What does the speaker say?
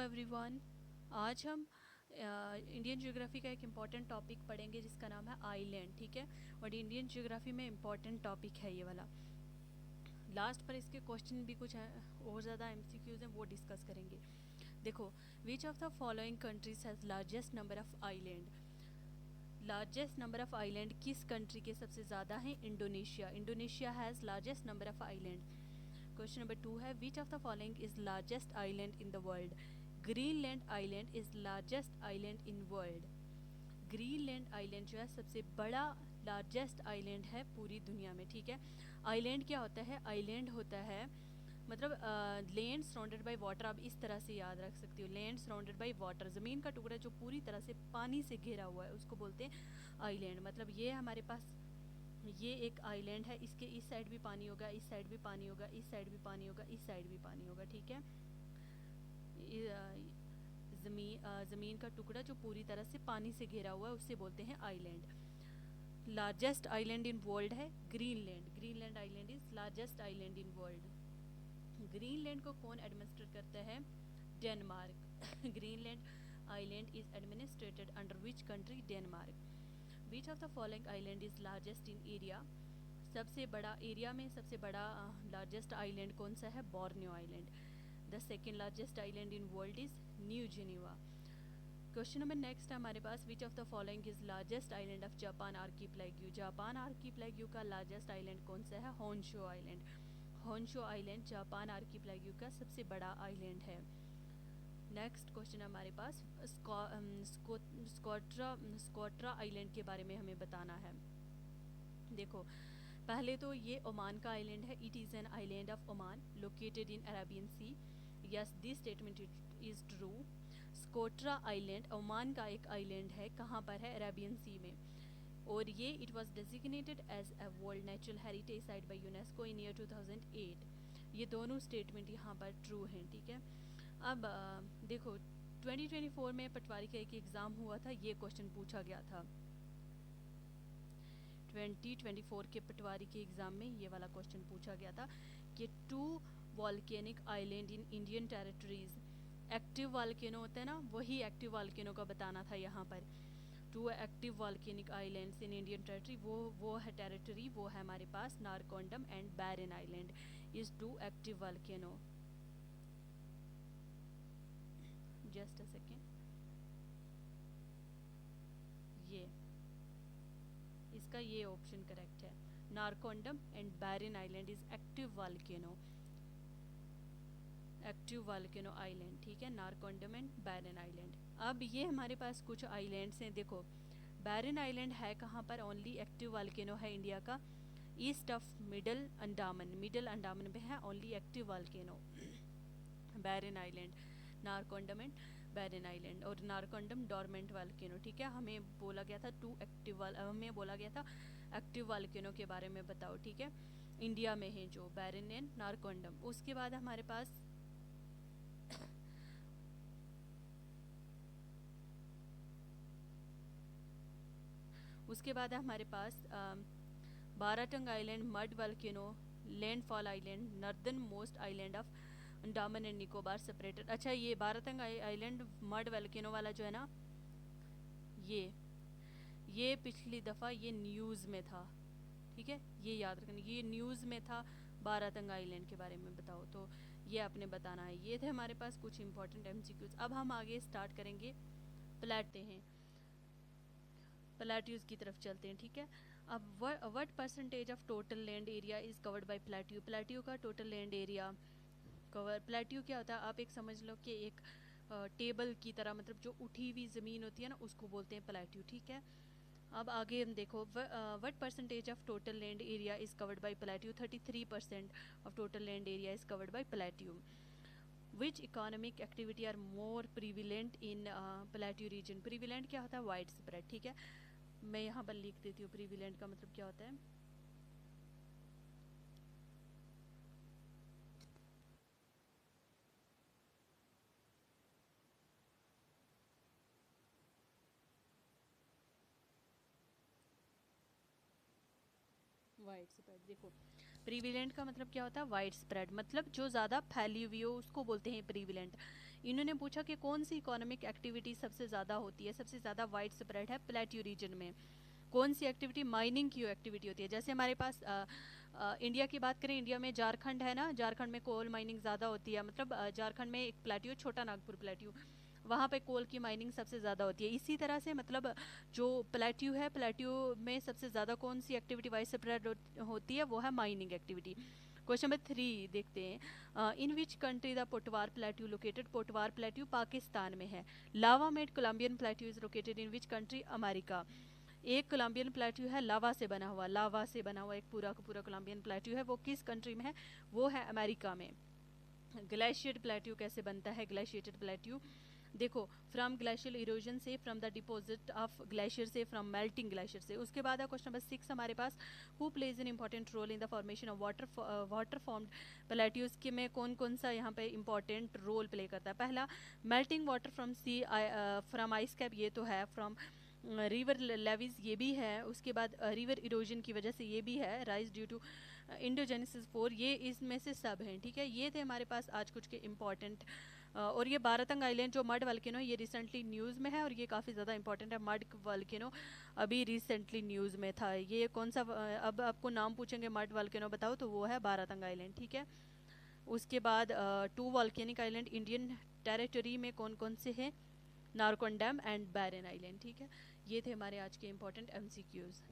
Everyone. आज हम Indian geography का एक इम्पॉर्टेंट टॉपिक पढ़ेंगे जिसका नाम है आइलैंड। ठीक है, और इंडियन ज्योग्राफी में इम्पॉर्टेंट टॉपिक है ये वाला। लास्ट पर इसके क्वेश्चन भी कुछ और ज़्यादा एमसीक्यूज हैं, वो डिस्कस करेंगे। देखो, विच of the following countries has largest number of island. Largest number of island किस कंट्री के सबसे ज़्यादा हैं? Indonesia. Indonesia has largest number of island. Question number 2 है, विच of the following is largest island in the world. Greenland island is largest island in world. Greenland island जो है सबसे बड़ा लार्जेस्ट आइलैंड है पूरी दुनिया में। ठीक है, आइलैंड क्या होता है? आइलैंड होता है मतलब लैंड सराउंडेड बाय वाटर। आप इस तरह से याद रख सकते हो, लैंड सराउंडेड बाय वाटर, ज़मीन का टुकड़ा जो पूरी तरह से पानी से घिरा हुआ है उसको बोलते हैं आइलैंड। मतलब ये हमारे पास ये एक आइलैंड है, इसके इस साइड भी पानी होगा, इस साइड भी पानी होगा, इस साइड भी पानी होगा, इस साइड भी पानी होगा। ठीक है, ज़मीन का टुकड़ा जो पूरी तरह से पानी से घिरा हुआ है उससे बोलते हैं island. Largest island in world है Greenland. Greenland island is largest island in world. Greenland को कौन एडमिनिस्ट्रेट करता है? Denmark. Greenland island is administrated under which country? Denmark. Which of the following island is largest in area. सबसे बड़ा area में सबसे बड़ा लार्जेस्ट आइलैंड कौन सा है? Borneo island. The second largest island in world is new Geneva. Question number next है हमारे पास, which of the following is largest island of Japan archipelago. Japan archipelago का लार्जेस्ट आइलैंड कौन सा है? Honshu island. Honshu island Japan archipelago का सबसे बड़ा आइलैंड है। नेक्स्ट क्वेश्चन हमारे पास स्कोट्रा आइलैंड के बारे में हमें बताना है। देखो, पहले तो ये ओमान का आइलैंड है। It is an island of Oman located in Arabian sea. Yes, this statement is true. Socotra island Oman का एक आइलैंड है। कहाँ पर है? अरेबियन सी में। और ये it was designated as a world natural heritage site by UNESCO in year 2008। ये दोनों स्टेटमेंट यहाँ पर ट्रू हैं। ठीक है, अब देखो 2024 में पटवारी का एक एग्ज़ाम हुआ था, ये क्वेश्चन पूछा गया था। 2024 के पटवारी के एग्ज़ाम में ये वाला क्वेश्चन पूछा गया था कि 2 volcanic island in Indian territories. Active volcano होता है ना, वही एक्टिव वॉल्केनो का बताना था यहाँ पर। 2 active volcanic islands in Indian territory, वो है टेरिटरी, वो है हमारे पास Narcondam and Barren island is 2 active volcano. Just a second, ये इसका ये ऑप्शन करेक्ट है। Narcondam and Barren island is active volcano, active volcano island. ठीक है, नारकोंडम एंड बैरन आइलैंड। अब ये हमारे पास कुछ आइलैंड्स हैं। देखो, बैरन आइलैंड है कहाँ पर? ओनली एक्टिव वॉल्केनो है इंडिया का, east of middle Andaman. Middle Andaman में है only active volcano Barren Island, Narcondam and Barren Island. और नारकोंडम डोरमेंट वॉल्केनो। ठीक है, हमें बोला गया था हमें बोला गया था एक्टिव वॉल्केनो के बारे में बताओ। ठीक है, इंडिया में है जो बैरन एंड नारकोंडम। उसके बाद हमारे पास उसके बाद है हमारे पास Baratang island, mud volcano, landfall island, northern most island of Andaman and Nicobar separated. अच्छा, ये बारातंग आइलैंड मड वॉल्केनो वाला जो है ना, ये पिछली दफ़ा ये न्यूज़ में था। ठीक है, ये याद रखना, ये न्यूज़ में था। बारातंग आइलैंड के बारे में बताओ, तो ये आपने बताना है। ये थे हमारे पास कुछ इंपॉर्टेंट एमसीक्यूज। अब हम आगे स्टार्ट करेंगे, प्लेट्यूज़ की तरफ चलते हैं। ठीक है, अब what percentage of total land area is covered by plateau. Plateau का total land area cover, plateau क्या होता है? आप एक समझ लो कि एक टेबल की तरह, मतलब जो उठी हुई ज़मीन होती है ना, उसको बोलते हैं प्लेट्यू। ठीक है, अब आगे हम देखो, what percentage of total land area is covered by plateau. 33% of total land area is covered by plateau. Which economic activity are more prevalent in plateau region. Prevalent क्या होता है? Wide spread. ठीक है, मैं यहाँ पर लिख देती हूँ प्रीविलेंट का मतलब क्या होता है। Wide spread. देखो, प्रीविलेंट का मतलब क्या होता है? वाइड स्प्रेड, मतलब जो ज़्यादा फैली हुई हो उसको बोलते हैं प्रीविलेंट। इन्होंने पूछा कि कौन सी इकोनॉमिक एक्टिविटी सबसे ज़्यादा होती है, सबसे ज़्यादा वाइड स्प्रेड है प्लेट्यू रीजन में। कौन सी एक्टिविटी? माइनिंग की एक्टिविटी होती है। जैसे हमारे पास इंडिया की बात करें, इंडिया में झारखंड है ना, झारखंड में कोल माइनिंग ज़्यादा होती है, मतलब झारखंड में एक प्लेट्यू, छोटा नागपुर प्लेट्यू, वहाँ पे कोल की माइनिंग सबसे ज़्यादा होती है। इसी तरह से मतलब जो प्लेट्यू है, प्लेट्यू में सबसे ज़्यादा कौन सी एक्टिविटी वाइड स्प्रेड होती है? वो है माइनिंग एक्टिविटी। क्वेश्चन नंबर 3 देखते हैं, in which country the Potwar plateau located? Potwar plateau Pakistan में है। Lava made Columbian plateau is located in which country? America. एक कोलंबियन प्लेट्यू है लावा से बना हुआ, लावा से बना हुआ एक पूरा का पूरा कोलंबियन प्लेट्यू है, वो किस कंट्री में है? वो है अमेरिका में। ग्लेशियर प्लेट्यू कैसे बनता है? ग्लेशिएटेड प्लेट्यू देखो, फ्रॉम ग्लेशियल इरोजन से, from the deposit of glacier से, फ्रॉम मेल्टिंग ग्लेशियर से। उसके बाद है क्वेश्चन नंबर 6 हमारे पास, who plays an important role in the formation of water formed plateaus के में कौन कौन सा यहाँ पे इंपॉर्टेंट रोल प्ले करता है? पहला, melting water from sea, from ice cap, ये तो है। फ्रॉम रिवर लेविस, ये भी है। उसके बाद रिवर इरोजन की वजह से ये भी है, राइज ड्यू टू इंडोजेनेसिस 4, ये इसमें से सब हैं, ठीक है। ये थे हमारे पास आज कुछ के इम्पॉर्टेंट। और ये बारातंग आइलैंड जो मड वल्केनो, ये रिसेंटली न्यूज़ में है और ये काफ़ी ज़्यादा इंपॉर्टेंट है। मड वल्केनो अभी रिसेंटली न्यूज़ में था। ये कौन सा अब आपको नाम पूछेंगे मड वल्केनो बताओ, तो वो है बारातंग आइलैंड, ठीक है। उसके बाद 2 वॉल्केनिक आइलैंड इंडियन टेरिटरी में कौन कौन से हैं? नारकोंडम एंड बैरन आइलैंड, ठीक है। ये थे हमारे आज के इंपॉर्टेंट MCQs।